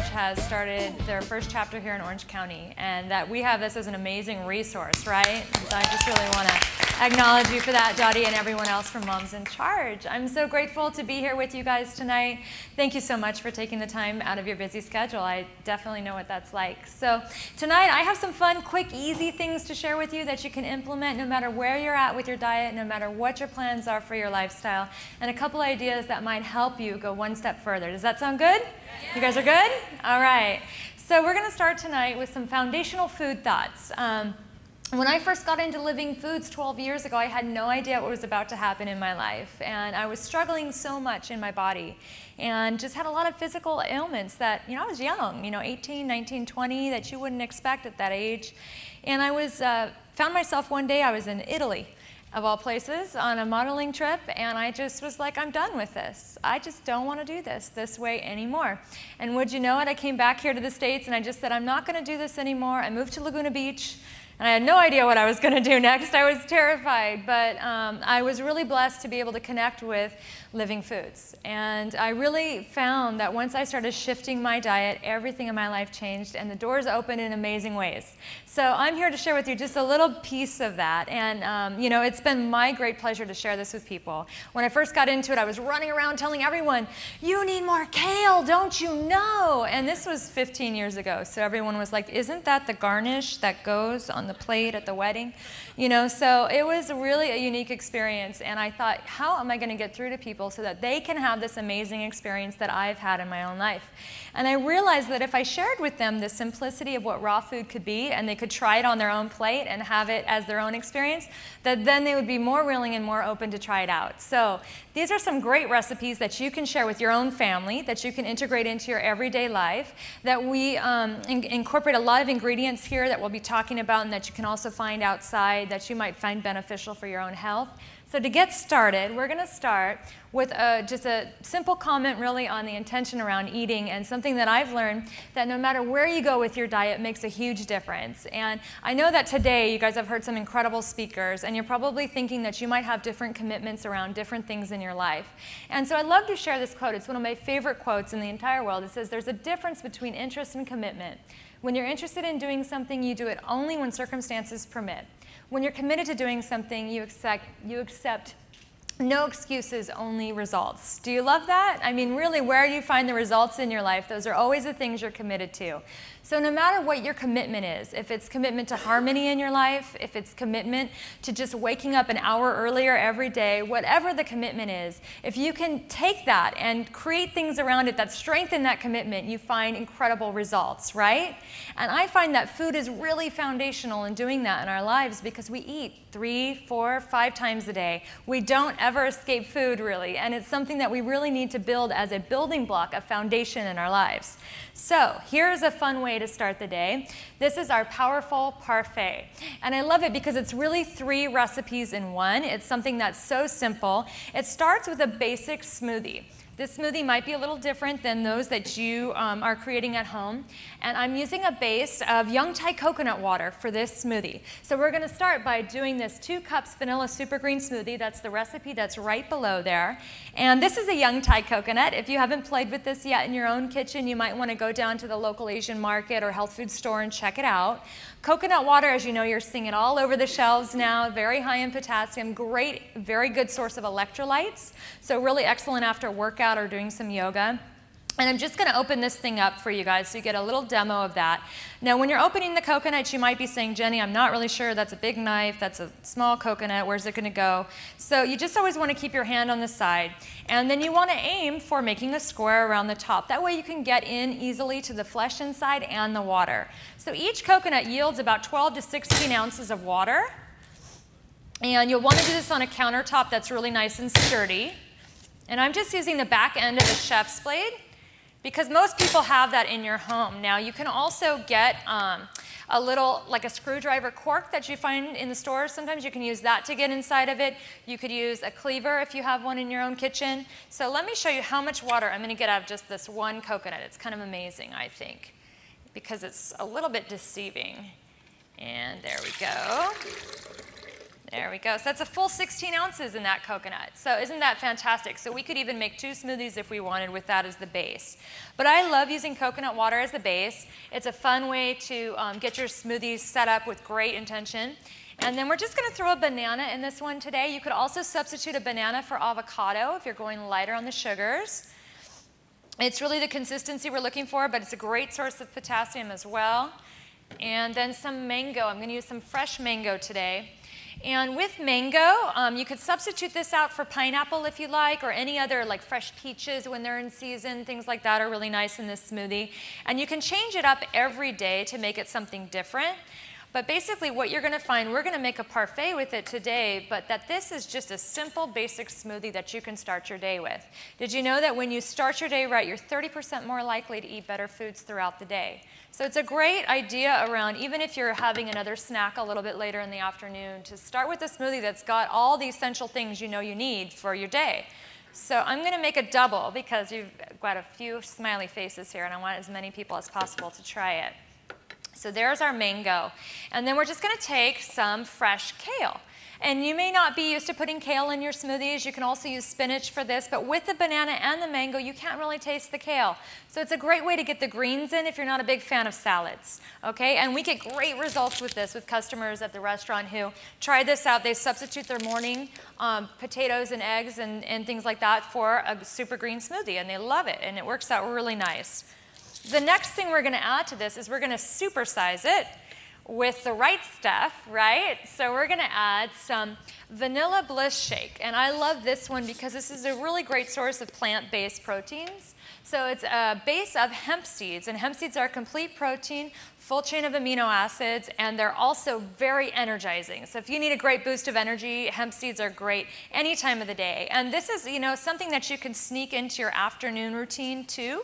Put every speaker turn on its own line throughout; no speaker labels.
has started their first chapter here in Orange County, and that we have this as an amazing resource, right? So I just really want to acknowledge you for that, Dottie, and everyone else from Moms in Charge. I'm so grateful to be here with you guys tonight. Thank you so much for taking the time out of your busy schedule. I definitely know what that's like. So tonight I have some fun, quick, easy things to share with you that you can implement no matter where you're at with your diet, no matter what your plans are for your lifestyle, and a couple ideas that might help you go one step further. Does that sound good? Yeah. You guys are good? All right. So we're going to start tonight with some foundational food thoughts. When I first got into Living Foods 12 years ago, I had no idea what was about to happen in my life. And I was struggling so much in my body and just had a lot of physical ailments that, I was young, 18, 19, 20, that you wouldn't expect at that age. And I found myself one day, I was in Italy, of all places, on a modeling trip, and I just was like, I'm done with this. I just don't want to do this way anymore. And would you know it, I came back here to the States and I just said, I'm not going to do this anymore. I moved to Laguna Beach. And I had no idea what I was going to do next. I was terrified, but I was really blessed to be able to connect with Living Foods. And I really found that once I started shifting my diet, everything in my life changed, and the doors opened in amazing ways. So I'm here to share with you just a little piece of that. And it's been my great pleasure to share this with people. When I first got into it, I was running around telling everyone, you need more kale, don't you know? And this was 15 years ago. So everyone was like, isn't that the garnish that goes on the plate at the wedding? So it was really a unique experience. And I thought, how am I going to get through to people so that they can have this amazing experience that I've had in my own life? And I realized that if I shared with them the simplicity of what raw food could be, and they could try it on their own plate and have it as their own experience, that then they would be more willing and more open to try it out. So these are some great recipes that you can share with your own family, that you can integrate into your everyday life, that we incorporate a lot of ingredients here that we'll be talking about and that you can also find outside that you might find beneficial for your own health. So to get started, we're going to start with just a simple comment really on the intention around eating, and something that I've learned that no matter where you go with your diet makes a huge difference. And I know that today you guys have heard some incredible speakers, and you're probably thinking that you might have different commitments around different things in your life. And so I'd love to share this quote. It's one of my favorite quotes in the entire world. It says, there's a difference between interest and commitment. When you're interested in doing something, you do it only when circumstances permit. When you're committed to doing something, you accept no excuses, only results. Do you love that? I mean, really, where you find the results in your life, those are always the things you're committed to. So no matter what your commitment is, if it's commitment to harmony in your life, if it's commitment to just waking up an hour earlier every day, whatever the commitment is, if you can take that and create things around it that strengthen that commitment, you find incredible results, right? And I find that food is really foundational in doing that in our lives, because we eat 3, 4, 5 times a day. We don't ever escape food, really, and it's something that we really need to build as a building block, a foundation in our lives. So here's a fun way to start the day. This is our Powerful Parfait. And I love it because it's really 3 recipes in one. It's something that's so simple. It starts with a basic smoothie. This smoothie might be a little different than those that you are creating at home. And I'm using a base of Young Thai coconut water for this smoothie. So we're going to start by doing this 2 cups vanilla super green smoothie. That's the recipe that's right below there. And this is a Young Thai coconut. If you haven't played with this yet in your own kitchen, you might want to go down to the local Asian market or health food store and check it out. Coconut water, as you know, you're seeing it all over the shelves now, very high in potassium, great, very good source of electrolytes, so really excellent after workout or doing some yoga. And I'm just going to open this thing up for you guys so you get a little demo of that. Now, when you're opening the coconut, you might be saying, Jenny, I'm not really sure. That's a big knife. That's a small coconut. Where's it going to go? So you just always want to keep your hand on the side. And then you want to aim for making a square around the top. That way you can get in easily to the flesh inside and the water. So each coconut yields about 12 to 16 ounces of water. And you'll want to do this on a countertop that's really nice and sturdy. And I'm just using the back end of a chef's blade, because most people have that in your home. Now, you can also get a little, like a screwdriver cork that you find in the stores. Sometimes you can use that to get inside of it. You could use a cleaver if you have one in your own kitchen. So let me show you how much water I'm going to get out of just this one coconut. It's kind of amazing, I think, because it's a little bit deceiving. And there we go. There we go. So that's a full 16 ounces in that coconut. So isn't that fantastic? So we could even make 2 smoothies if we wanted with that as the base. But I love using coconut water as the base. It's a fun way to get your smoothies set up with great intention. And then we're just going to throw a banana in this one today. You could also substitute a banana for avocado if you're going lighter on the sugars. It's really the consistency we're looking for, but it's a great source of potassium as well. And then some mango. I'm going to use some fresh mango today. And with mango, you could substitute this out for pineapple if you like, or any other like fresh peaches when they're in season. Things like that are really nice in this smoothie. And you can change it up every day to make it something different. But basically what you're going to find, we're going to make a parfait with it today, but that this is just a simple basic smoothie that you can start your day with. Did you know that when you start your day right, you're 30% more likely to eat better foods throughout the day? So it's a great idea around, even if you're having another snack a little bit later in the afternoon, to start with a smoothie that's got all the essential things you know you need for your day. So I'm going to make a double because you've got a few smiley faces here, and I want as many people as possible to try it. So there's our mango. And then we're just going to take some fresh kale. And you may not be used to putting kale in your smoothies. You can also use spinach for this. But with the banana and the mango, you can't really taste the kale. So it's a great way to get the greens in if you're not a big fan of salads. Okay? And we get great results with this with customers at the restaurant who try this out. They substitute their morning potatoes and eggs and things like that for a super green smoothie. And they love it. And it works out really nice. The next thing we're going to add to this is we're going to supersize it with the right stuff, right? So we're going to add some Vanilla Bliss Shake. And I love this one because this is a really great source of plant-based proteins. So it's a base of hemp seeds. And hemp seeds are a complete protein, full chain of amino acids, and they're also very energizing. So if you need a great boost of energy, hemp seeds are great any time of the day. And this is, you know, something that you can sneak into your afternoon routine too.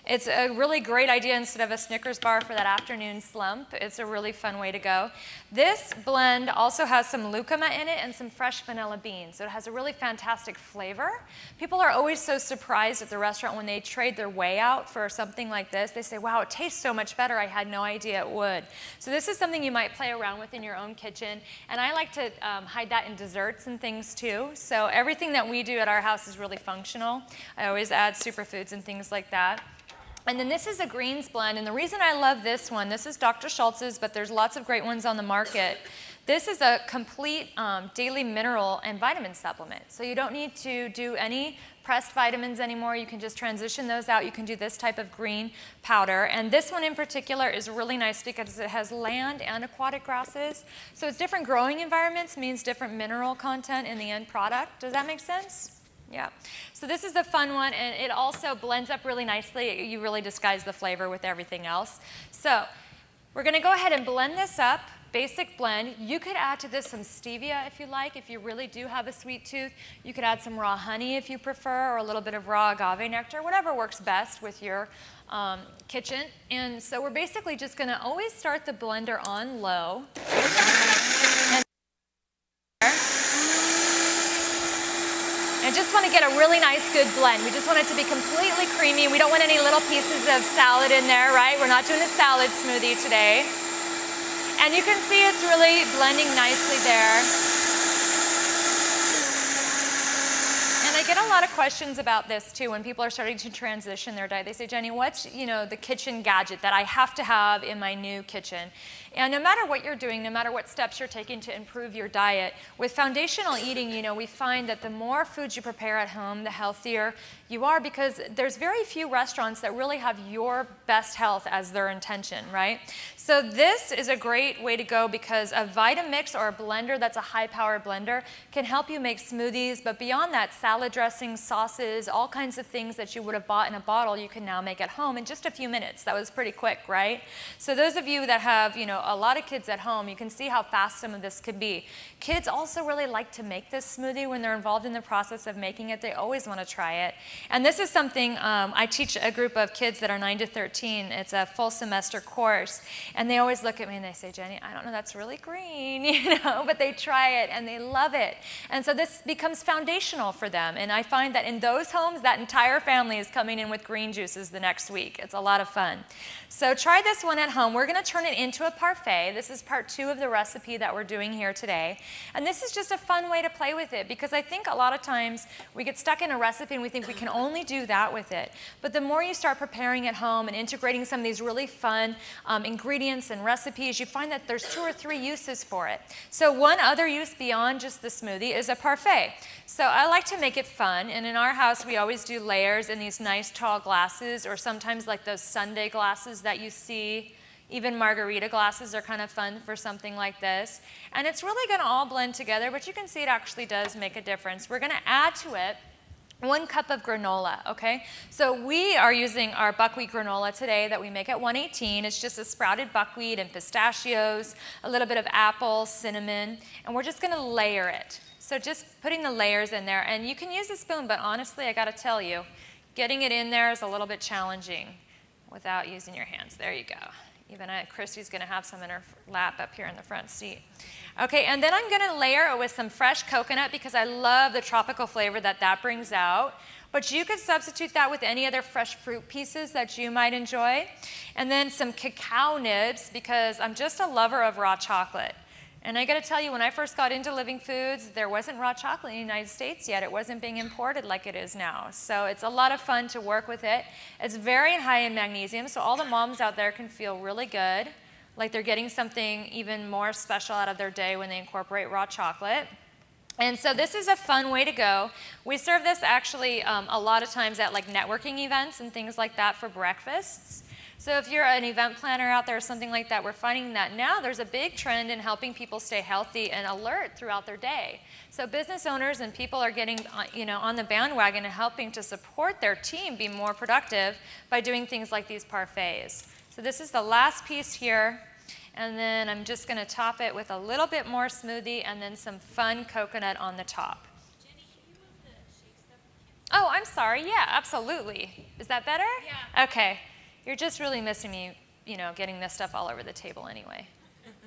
It's a really great idea instead of a Snickers bar for that afternoon slump. It's a really fun way to go. This blend also has some lucuma in it and some fresh vanilla beans. So it has a really fantastic flavor. People are always so surprised at the restaurant when they trade their way out for something like this. They say, wow, it tastes so much better. I had no idea it would. So this is something you might play around with in your own kitchen. And I like to hide that in desserts and things too. So everything that we do at our house is really functional. I always add superfoods and things like that. And then this is a greens blend, and the reason I love this one, this is Dr. Schultz's, but there's lots of great ones on the market. This is a complete daily mineral and vitamin supplement. So you don't need to do any pressed vitamins anymore. You can just transition those out. You can do this type of green powder. And this one in particular is really nice because it has land and aquatic grasses. So it's different growing environments, means different mineral content in the end product. Does that make sense? Yeah. So this is a fun one, and it also blends up really nicely. You really disguise the flavor with everything else. So we're going to go ahead and blend this up. Basic blend. You could add to this some stevia if you like. If you really do have a sweet tooth, you could add some raw honey if you prefer, or a little bit of raw agave nectar, whatever works best with your kitchen. And so we're basically just going to always start the blender on low. I just want to get a really nice, good blend. We just want it to be completely creamy. We don't want any little pieces of salad in there, right? We're not doing a salad smoothie today. And you can see it's really blending nicely there. And I get a lot of questions about this too when people are starting to transition their diet. They say, Jenny, what's the kitchen gadget that I have to have in my new kitchen? And no matter what you're doing, no matter what steps you're taking to improve your diet, with foundational eating, we find that the more foods you prepare at home, the healthier you are, because there's very few restaurants that really have your best health as their intention, right? So this is a great way to go because a Vitamix or a blender that's a high-powered blender can help you make smoothies, but beyond that, salad dressings, sauces, all kinds of things that you would have bought in a bottle, you can now make at home in just a few minutes. That was pretty quick, right? So those of you that have, a lot of kids at home, you can see how fast some of this could be. Kids also really like to make this smoothie when they're involved in the process of making it. They always want to try it. And this is something I teach a group of kids that are 9 to 13. It's a full semester course. And they always look at me and they say, Jenny, I don't know, that's really green, but they try it and they love it. And so this becomes foundational for them. And I find that in those homes, that entire family is coming in with green juices the next week. It's a lot of fun. So try this one at home. We're going to turn it into a parfait. This is part 2 of the recipe that we're doing here today. And this is just a fun way to play with it, because I think a lot of times we get stuck in a recipe and we think we can only do that with it. But the more you start preparing at home and integrating some of these really fun ingredients and recipes, you find that there's 2 or 3 uses for it. So one other use beyond just the smoothie is a parfait. So I like to make it fun, and in our house we always do layers in these nice tall glasses, or sometimes like those sundae glasses that you see. Even margarita glasses are kind of fun for something like this. And it's really going to all blend together, but you can see it actually does make a difference. We're going to add to it 1 cup of granola, okay? So we are using our buckwheat granola today that we make at 118. It's just a sprouted buckwheat and pistachios, a little bit of apple, cinnamon, and we're just going to layer it. So just putting the layers in there, and you can use a spoon, but honestly, I got to tell you, getting it in there is a little bit challenging without using your hands. There you go. Even Christy's going to have some in her lap up here in the front seat. Okay, and then I'm going to layer it with some fresh coconut, because I love the tropical flavor that that brings out. But you could substitute that with any other fresh fruit pieces that you might enjoy. And then some cacao nibs, because I'm just a lover of raw chocolate. And I got to tell you, when I first got into Living Foods, there wasn't raw chocolate in the United States yet. It wasn't being imported like it is now. So it's a lot of fun to work with it. It's very high in magnesium, so all the moms out there can feel really good, like they're getting something even more special out of their day when they incorporate raw chocolate. And so this is a fun way to go. We serve this actually a lot of times at like networking events and things like that for breakfasts. So if you're an event planner out there or something like that, we're finding that now there's a big trend in helping people stay healthy and alert throughout their day. So business owners and people are getting on the bandwagon and helping to support their team be more productive by doing things like these parfaits. So this is the last piece here. And then I'm just going to top it with a little bit more smoothie and then some fun coconut on the top.
Jenny, can you move the shake stuff?
Oh, I'm sorry. Yeah, absolutely. Is that better?
Yeah.
Okay. You're just really missing me, getting this stuff all over the table anyway.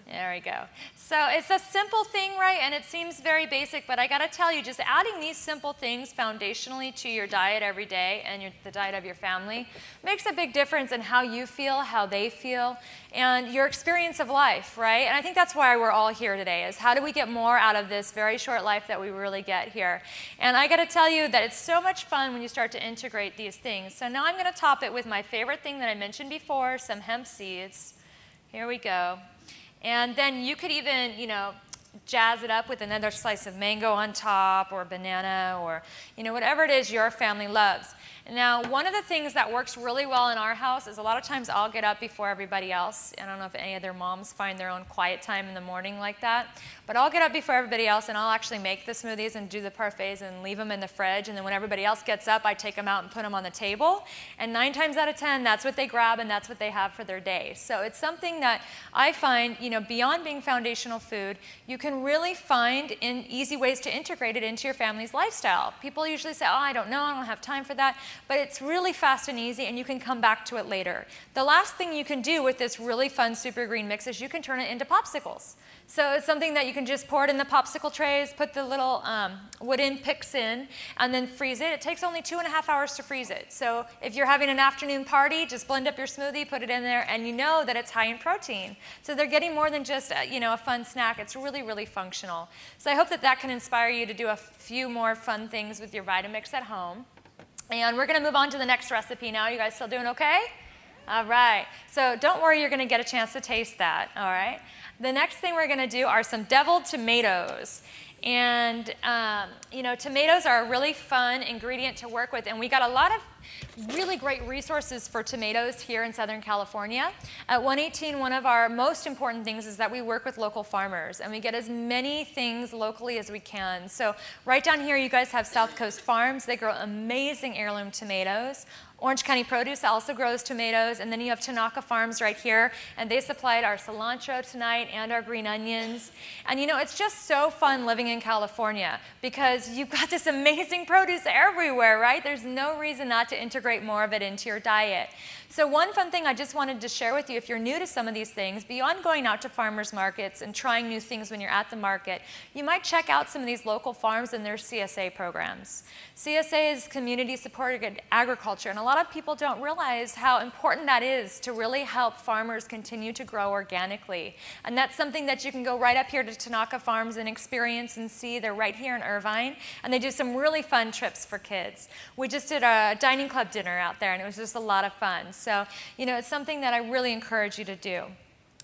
There we go. So it's a simple thing, right? And it seems very basic, but I got to tell you, just adding these simple things foundationally to your diet every day and the diet of your family makes a big difference in how you feel, how they feel, and your experience of life, right? And I think that's why we're all here today, is how do we get more out of this very short life that we really get here? And I got to tell you that it's so much fun when you start to integrate these things. So now I'm going to top it with my favorite thing that I mentioned before, some hemp seeds. Here we go. And then you could even, jazz it up with another slice of mango on top, or banana, or, whatever it is your family loves. Now, one of the things that works really well in our house is a lot of times I'll get up before everybody else. I don't know if any other moms find their own quiet time in the morning like that. But I'll get up before everybody else, and I'll actually make the smoothies and do the parfaits and leave them in the fridge. And then when everybody else gets up, I take them out and put them on the table. And 9 times out of 10, that's what they grab, and that's what they have for their day. So it's something that I find, beyond being foundational food, you can really find easy ways to integrate it into your family's lifestyle. People usually say, oh, I don't know, I don't have time for that. But it's really fast and easy, and you can come back to it later. The last thing you can do with this really fun super green mix is you can turn it into popsicles. So it's something that you can just pour it in the popsicle trays, put the little wooden picks in, and then freeze it. It takes only 2.5 hours to freeze it. So if you're having an afternoon party, just blend up your smoothie, put it in there, and you know that it's high in protein. So they're getting more than just a fun snack. It's really, really functional. So I hope that that can inspire you to do a few more fun things with your Vitamix at home. And we're going to move on to the next recipe now. You guys still doing okay? All right. So don't worry, you're going to get a chance to taste that. All right. The next thing we're going to do are some deviled tomatoes. And, tomatoes are a really fun ingredient to work with. And we got a lot of really great resources for tomatoes here in Southern California. At 118, one of our most important things is that we work with local farmers, and we get as many things locally as we can. So right down here, you guys have South Coast Farms. They grow amazing heirloom tomatoes. Orange County Produce also grows tomatoes, and then you have Tanaka Farms right here, and they supplied our cilantro tonight and our green onions. And it's just so fun living in California because you've got this amazing produce everywhere, right? There's no reason not to integrate more of it into your diet. So one fun thing I just wanted to share with you, if you're new to some of these things, beyond going out to farmers markets and trying new things when you're at the market, you might check out some of these local farms and their CSA programs. CSA is community supported agriculture, and a lot of people don't realize how important that is to really help farmers continue to grow organically. And that's something that you can go right up here to Tanaka Farms and experience and see. They're right here in Irvine, and they do some really fun trips for kids. We just did a dining club dinner out there, and it was just a lot of fun. So, you know, it's something that I really encourage you to do.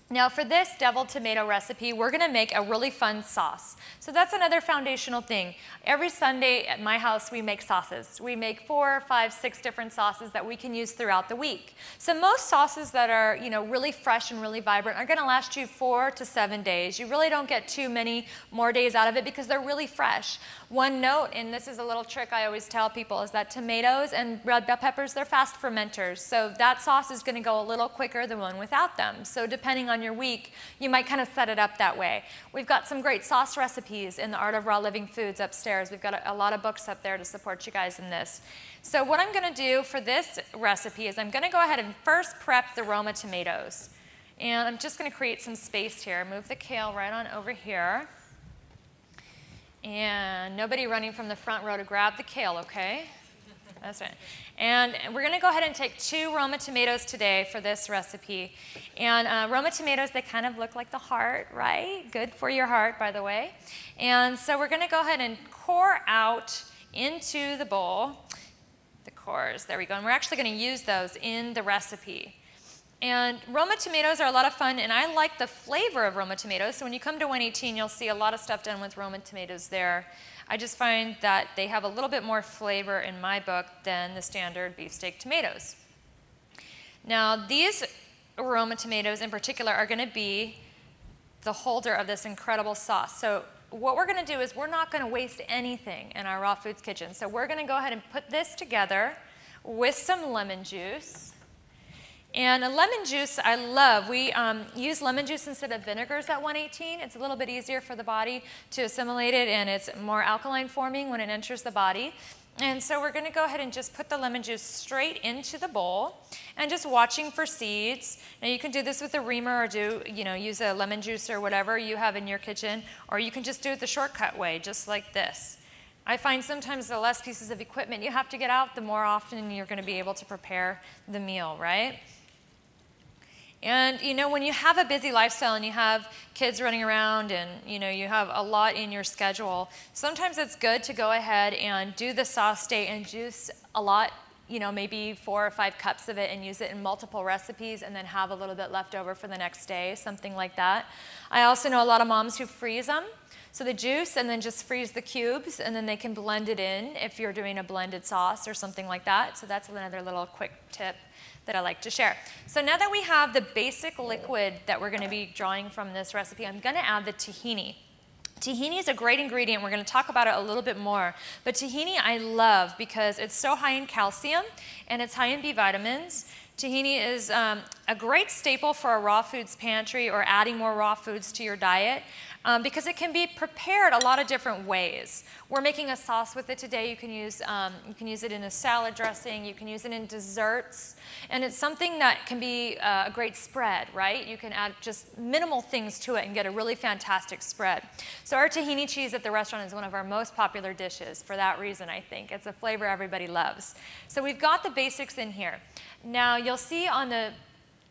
Now for this deviled tomato recipe, we're going to make a really fun sauce. So that's another foundational thing. Every Sunday at my house we make sauces. We make 4, 5, 6 different sauces that we can use throughout the week. So most sauces that are, you know, really fresh and really vibrant are going to last you 4 to 7 days. You really don't get too many more days out of it because they're really fresh. One note, and this is a little trick I always tell people, is that tomatoes and red bell peppers, they're fast fermenters. So that sauce is going to go a little quicker than one without them. So depending on your week, you might kind of set it up that way. We've got some great sauce recipes in the Art of Raw Living Foods upstairs. We've got a lot of books up there to support you guys in this. So what I'm going to do for this recipe is I'm going to go ahead and first prep the Roma tomatoes. And I'm just going to create some space here. Move the kale right on over here. And nobody running from the front row to grab the kale, okay? That's right. And we're going to go ahead and take 2 Roma tomatoes today for this recipe. And Roma tomatoes, they kind of look like the heart, right? Good for your heart, by the way. And so we're going to go ahead and core out into the bowl the cores. There we go. And we're actually going to use those in the recipe. And Roma tomatoes are a lot of fun, and I like the flavor of Roma tomatoes. So when you come to 118, you'll see a lot of stuff done with Roma tomatoes there. I just find that they have a little bit more flavor in my book than the standard beefsteak tomatoes. Now these Roma tomatoes in particular are going to be the holder of this incredible sauce. So what we're going to do is we're not going to waste anything in our Raw Foods kitchen. So we're going to go ahead and put this together with some lemon juice. And a lemon juice I love. We use lemon juice instead of vinegars at 118. It's a little bit easier for the body to assimilate it, and it's more alkaline forming when it enters the body. And so we're going to go ahead and just put the lemon juice straight into the bowl and just watching for seeds. Now you can do this with a reamer or use a lemon juice or whatever you have in your kitchen, or you can just do it the shortcut way, just like this. I find sometimes the less pieces of equipment you have to get out, the more often you're going to be able to prepare the meal, right? And you know, when you have a busy lifestyle and you have kids running around and you have a lot in your schedule, sometimes it's good to go ahead and do the sauce state and juice a lot, maybe 4 or 5 cups of it, and use it in multiple recipes and then have a little bit left over for the next day, something like that. I also know a lot of moms who freeze them. So the juice, and then just freeze the cubes, and then they can blend it in if you're doing a blended sauce or something like that. So that's another little quick tip that I like to share. So now that we have the basic liquid that we're going to be drawing from this recipe, I'm going to add the tahini. Tahini is a great ingredient. We're going to talk about it a little bit more. But tahini I love because it's so high in calcium and it's high in B vitamins. Tahini is a great staple for a raw foods pantry or adding more raw foods to your diet because it can be prepared a lot of different ways. We're making a sauce with it today. You can use it in a salad dressing. You can use it in desserts. And it's something that can be a great spread, right? You can add just minimal things to it and get a really fantastic spread. So our tahini cheese at the restaurant is one of our most popular dishes for that reason, I think. It's a flavor everybody loves. So we've got the basics in here. Now you'll see on the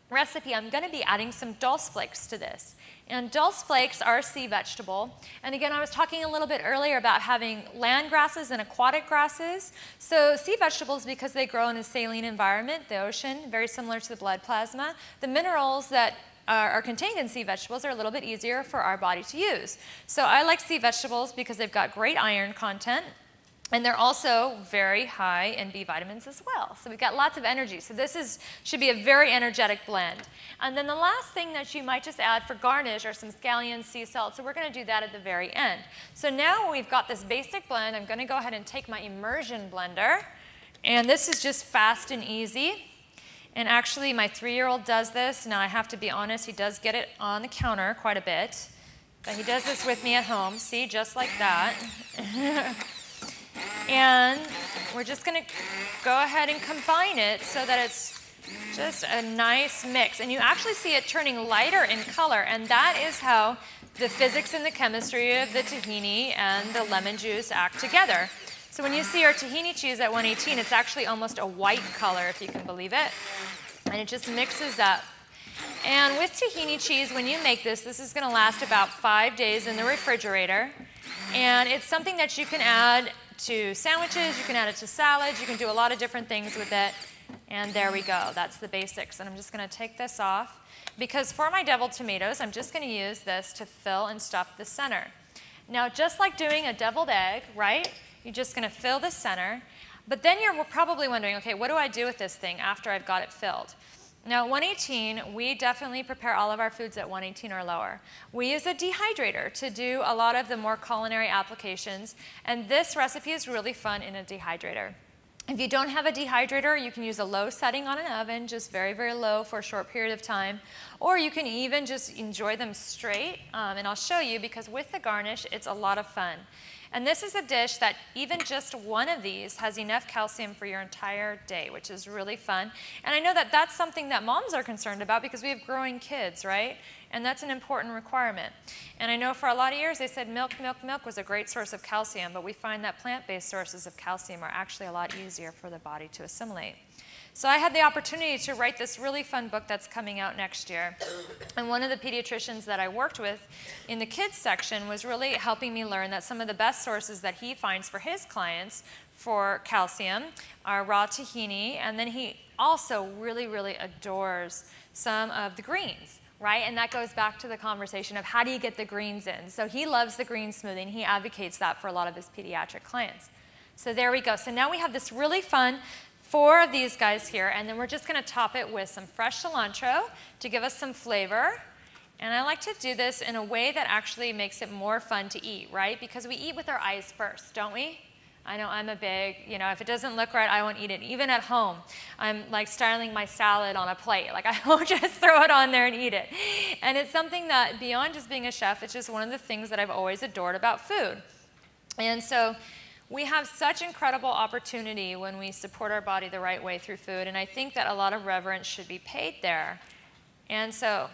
recipe, I'm going to be adding some dulse flakes to this. And dulse flakes are a sea vegetable. And again, I was talking a little bit earlier about having land grasses and aquatic grasses. So sea vegetables, because they grow in a saline environment, the ocean, very similar to the blood plasma, the minerals that are contained in sea vegetables are a little bit easier for our body to use. So I like sea vegetables because they've got great iron content. And they're also very high in B vitamins as well. So we've got lots of energy. So this should be a very energetic blend. And then the last thing that you might just add for garnish are some scallions, sea salt. So we're going to do that at the very end. So now we've got this basic blend. I'm going to go ahead and take my immersion blender. And this is just fast and easy. And actually, my 3-year-old does this. Now, I have to be honest, he does get it on the counter quite a bit. But he does this with me at home. See, just like that. And we're just going to go ahead and combine it so that it's just a nice mix. And you actually see it turning lighter in color, and that is how the physics and the chemistry of the tahini and the lemon juice act together. So when you see our tahini cheese at 118, it's actually almost a white color, if you can believe it. And it just mixes up. And with tahini cheese, when you make this is going to last about 5 days in the refrigerator. And it's something that you can add to sandwiches, you can add it to salads, you can do a lot of different things with it. And there we go. That's the basics. And I'm just going to take this off, because for my deviled tomatoes, I'm just going to use this to fill and stuff the center. Now, just like doing a deviled egg, right? You're just going to fill the center. But then you're probably wondering, okay, what do I do with this thing after I've got it filled? Now, at 118, we definitely prepare all of our foods at 118 or lower. We use a dehydrator to do a lot of the more culinary applications, and this recipe is really fun in a dehydrator. If you don't have a dehydrator, you can use a low setting on an oven, just very, very low for a short period of time. Or you can even just enjoy them straight, and I'll show you, because with the garnish, it's a lot of fun. And this is a dish that even just one of these has enough calcium for your entire day, which is really fun. And I know that that's something that moms are concerned about, because we have growing kids, right? And that's an important requirement. And I know for a lot of years they said milk was a great source of calcium, but we find that plant-based sources of calcium are actually a lot easier for the body to assimilate. So I had the opportunity to write this really fun book that's coming out next year. And one of the pediatricians that I worked with in the kids section was really helping me learn that some of the best sources that he finds for his clients for calcium are raw tahini, and then he also really, really adores some of the greens, right? And that goes back to the conversation of how do you get the greens in. So he loves the green smoothie, and he advocates that for a lot of his pediatric clients. So there we go. So now we have this really fun 4 of these guys here, and then we're just going to top it with some fresh cilantro to give us some flavor. And I like to do this in a way that actually makes it more fun to eat, right? Because we eat with our eyes first, don't we? I know I'm a big, if it doesn't look right, I won't eat it. Even at home, I'm like styling my salad on a plate. Like, I won't just throw it on there and eat it. And it's something that, beyond just being a chef, it's just one of the things that I've always adored about food. And so we have such incredible opportunity when we support our body the right way through food, and I think that a lot of reverence should be paid there. And so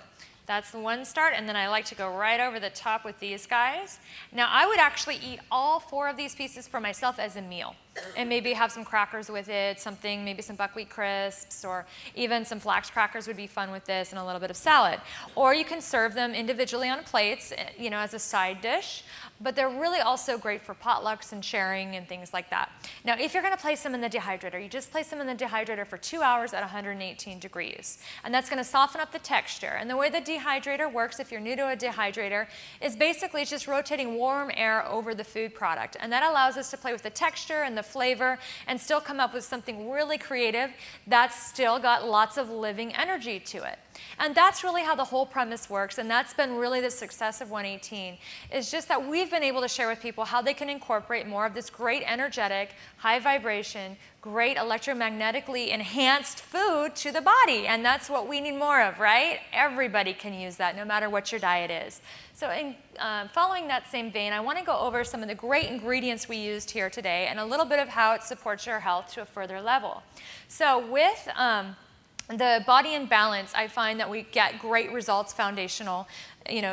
that's the one start, and then I like to go right over the top with these guys. Now, I would actually eat all 4 of these pieces for myself as a meal, and maybe have some crackers with it, maybe some buckwheat crisps, or even some flax crackers would be fun with this, and a little bit of salad. Or you can serve them individually on plates, as a side dish. But they're really also great for potlucks and sharing and things like that. Now, if you're going to place them in the dehydrator, you just place them in the dehydrator for 2 hours at 118 degrees. And that's going to soften up the texture. And the way the dehydrator works, if you're new to a dehydrator, is basically it's just rotating warm air over the food product. And that allows us to play with the texture and the flavor and still come up with something really creative that's still got lots of living energy to it. And that's really how the whole premise works, and that's been really the success of 118, is just that we've been able to share with people how they can incorporate more of this great energetic, high vibration, great electromagnetically enhanced food to the body, and that's what we need more of, right? Everybody can use that, no matter what your diet is. So following that same vein, I want to go over some of the great ingredients we used here today and a little bit of how it supports your health to a further level. So with the Body in Balance, I find that we get great results foundational,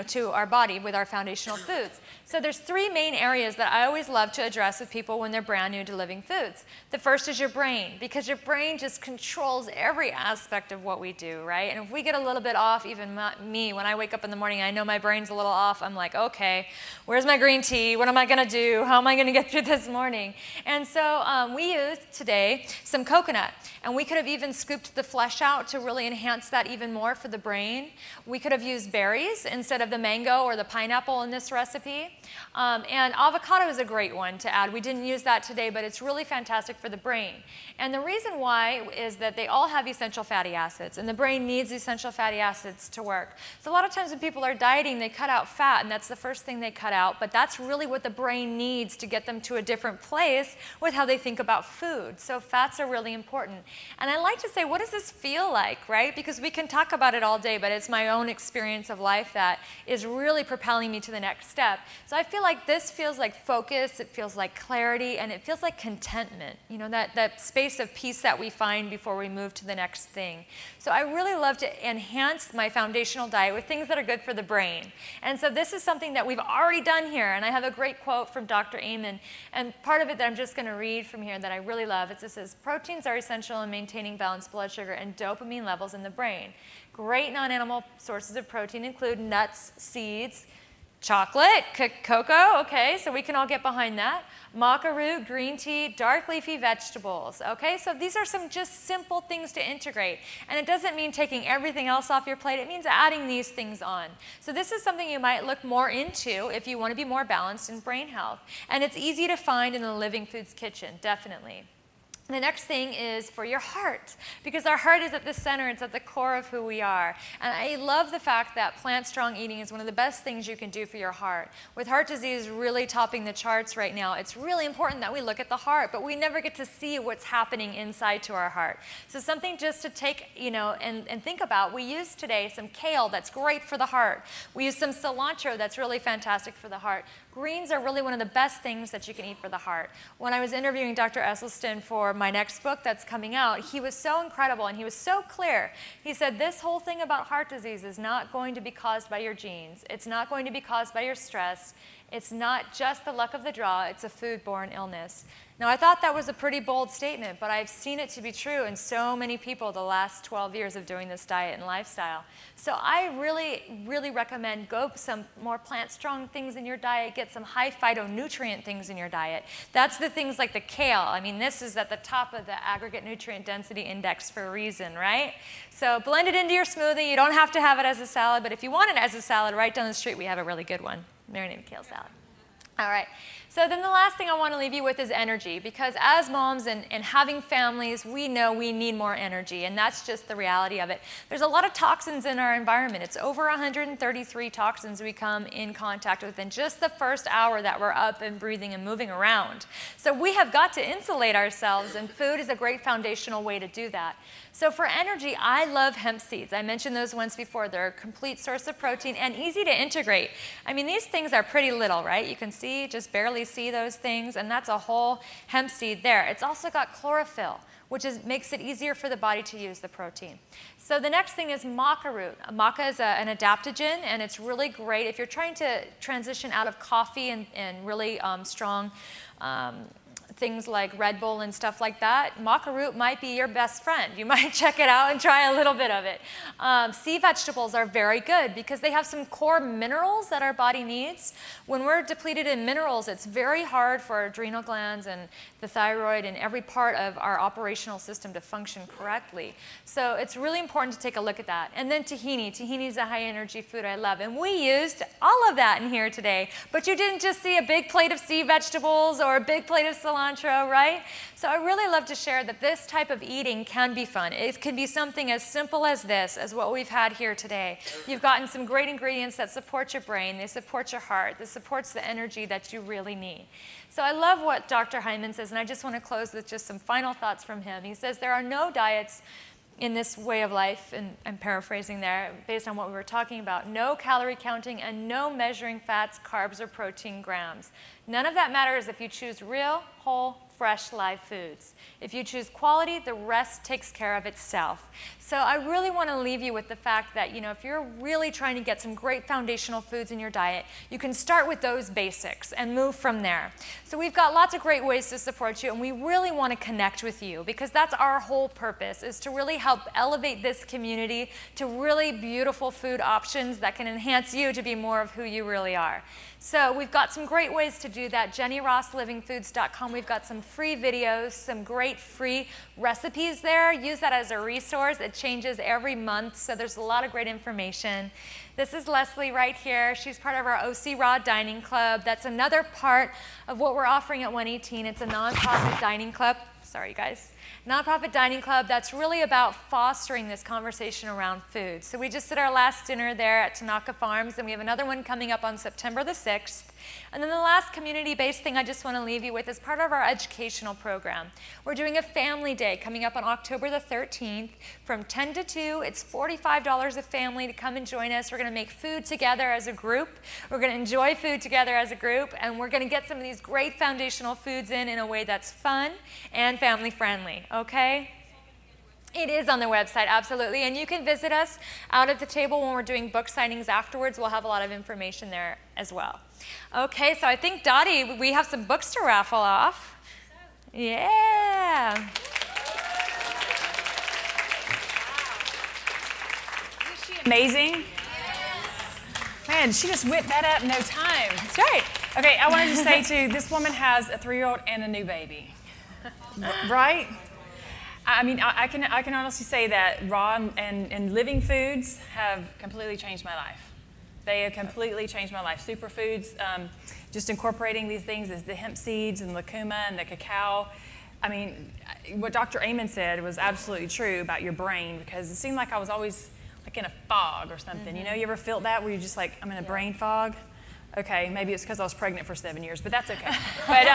to our body with our foundational foods. So there's 3 main areas that I always love to address with people when they're brand new to living foods. The first is your brain, because your brain just controls every aspect of what we do, right? And if we get a little bit off, even me, when I wake up in the morning, I know my brain's a little off. I'm like, okay, where's my green tea? What am I going to do? How am I going to get through this morning? And so we used today some coconut, and we could have even scooped the flesh out to really enhance that even more for the brain. We could have used berries instead of the mango or the pineapple in this recipe. And avocado is a great one to add. We didn't use that today, but it's really fantastic for the brain. And the reason why is that they all have essential fatty acids, and the brain needs essential fatty acids to work. So a lot of times when people are dieting, they cut out fat, and that's the first thing they cut out, but that's really what the brain needs to get them to a different place with how they think about food. So fats are really important. And I like to say, what does this feel like, right? Because we can talk about it all day, but it's my own experience of life that that is really propelling me to the next step. So I feel like this feels like focus, it feels like clarity, and it feels like contentment, you know, that space of peace that we find before we move to the next thing. So I really love to enhance my foundational diet with things that are good for the brain. And so this is something that we've already done here, and I have a great quote from Dr. Amen, and part of it that I'm just going to read from here that I really love. It says, proteins are essential in maintaining balanced blood sugar and dopamine levels in the brain. Great non-animal sources of protein include nuts, seeds, chocolate, cocoa, okay, so we can all get behind that. Maca root, green tea, dark leafy vegetables, okay? So these are some just simple things to integrate. And it doesn't mean taking everything else off your plate, it means adding these things on. So this is something you might look more into if you want to be more balanced in brain health. And it's easy to find in the Living Foods kitchen, definitely. The next thing is for your heart, because our heart is at the center, it's at the core of who we are. And I love the fact that plant-strong eating is one of the best things you can do for your heart. With heart disease really topping the charts right now, it's really important that we look at the heart, but we never get to see what's happening inside to our heart. So something just to take, you know, and think about. We use today some kale that's great for the heart. We use some cilantro that's really fantastic for the heart. Greens are really one of the best things that you can eat for the heart. When I was interviewing Dr. Esselstyn for my next book that's coming out, he was so incredible and he was so clear. He said, this whole thing about heart disease is not going to be caused by your genes. It's not going to be caused by your stress. It's not just the luck of the draw. It's a food-borne illness. Now, I thought that was a pretty bold statement, but I've seen it to be true in so many people the last 12 years of doing this diet and lifestyle. So I really, really recommend go some more plant-strong things in your diet, get some high phytonutrient things in your diet. That's the things like the kale. I mean, this is at the top of the aggregate nutrient density index for a reason, right? So blend it into your smoothie. You don't have to have it as a salad, but if you want it as a salad, right down the street we have a really good one, marinated kale salad. All right. So then the last thing I want to leave you with is energy, because as moms and having families, we know we need more energy, and that's just the reality of it. There's a lot of toxins in our environment. It's over 133 toxins we come in contact with in just the first hour that we're up and breathing and moving around. So we have got to insulate ourselves, and food is a great foundational way to do that. So for energy, I love hemp seeds. I mentioned those once before. They're a complete source of protein and easy to integrate. I mean, these things are pretty little, right? You can see, just barely see those things, and that's a whole hemp seed there. It's also got chlorophyll, which makes it easier for the body to use the protein. So the next thing is maca root. Maca is an adaptogen, and it's really great if you're trying to transition out of coffee and really strong things like Red Bull and stuff like that. Maca root might be your best friend. You might check it out and try a little bit of it. Sea vegetables are very good because they have some core minerals that our body needs. When we're depleted in minerals, it's very hard for our adrenal glands and the thyroid and every part of our operational system to function correctly. So it's really important to take a look at that. And then tahini. Tahini is a high energy food I love. And we used all of that in here today. But you didn't just see a big plate of sea vegetables or a big plate of cilantro, right? So I really love to share that this type of eating can be fun. It can be something as simple as this, as what we've had here today. You've gotten some great ingredients that support your brain, they support your heart, this supports the energy that you really need. So I love what Dr. Hyman says, and I just want to close with just some final thoughts from him. He says there are no diets in this way of life, and I'm paraphrasing there, based on what we were talking about, no calorie counting and no measuring fats, carbs, or protein grams. None of that matters if you choose real, whole, fresh, live foods. If you choose quality, the rest takes care of itself. So I really want to leave you with the fact that, you know, if you're really trying to get some great foundational foods in your diet, you can start with those basics and move from there. So we've got lots of great ways to support you, and we really want to connect with you because that's our whole purpose, is to really help elevate this community to really beautiful food options that can enhance you to be more of who you really are. So we've got some great ways to do that. JennyRossLivingFoods.com. We've got some free videos, some great free recipes there. Use that as a resource. It changes every month, so there's a lot of great information. This is Leslie right here. She's part of our OC Raw Dining Club. That's another part of what we're offering at 118. It's a nonprofit dining club. Sorry, guys. nonprofit dining club that's really about fostering this conversation around food. So we just did our last dinner there at Tanaka Farms, and we have another one coming up on September the 6th. And then the last community-based thing I just want to leave you with is part of our educational program. We're doing a family day coming up on October the 13th from 10 to 2. It's $45 a family to come and join us. We're going to make food together as a group. We're going to enjoy food together as a group, and we're going to get some of these great foundational foods in a way that's fun and family-friendly, okay? It is on their website, absolutely. And you can visit us out at the table when we're doing book signings afterwards. We'll have a lot of information there as well. Okay, so I think, Dottie, we have some books to raffle off. Yeah.
Isn't she amazing? Man, she just whipped that up in no time.
That's right.
Okay, I wanted to say too, this woman has a 3-year-old and a new baby, right? I mean, I can honestly say that raw and living foods have completely changed my life. They have completely changed my life. Superfoods, just incorporating these things as the hemp seeds and the lucuma and the cacao. I mean, what Dr. Amen said was absolutely true about your brain, because it seemed like I was always like in a fog or something. You know, you ever felt that where you're just like, I'm in a brain fog? Okay, maybe it's because I was pregnant for 7 years, but that's okay. But,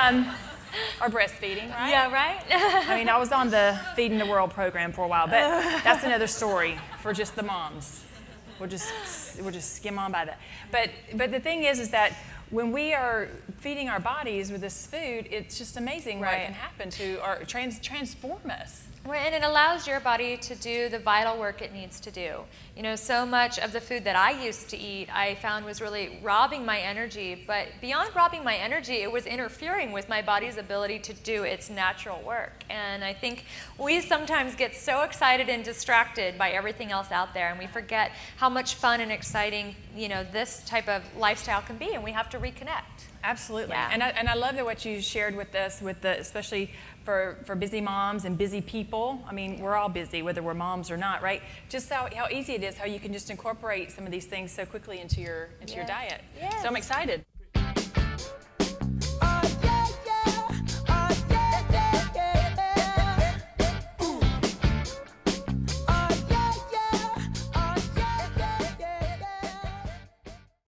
or breastfeeding, right?
Yeah, right?
I mean, I was on the Feeding the World program for a while, but that's another story for just the moms. We'll just skim on by that. But the thing is that when we are feeding our bodies with this food, it's just amazing what can happen to our transform us.
And it allows your body to do the vital work it needs to do. You know, so much of the food that I used to eat, I found was really robbing my energy. But beyond robbing my energy, it was interfering with my body's ability to do its natural work. And I think we sometimes get so excited and distracted by everything else out there, and we forget how much fun and exciting, you know, this type of lifestyle can be, and we have to reconnect.
Absolutely.
Yeah.
And I love that what you shared with us, especially for busy moms and busy people. I mean, we're all busy, whether we're moms or not, right? Just how easy it is, how you can just incorporate some of these things so quickly into your diet.
Yes.
So I'm excited.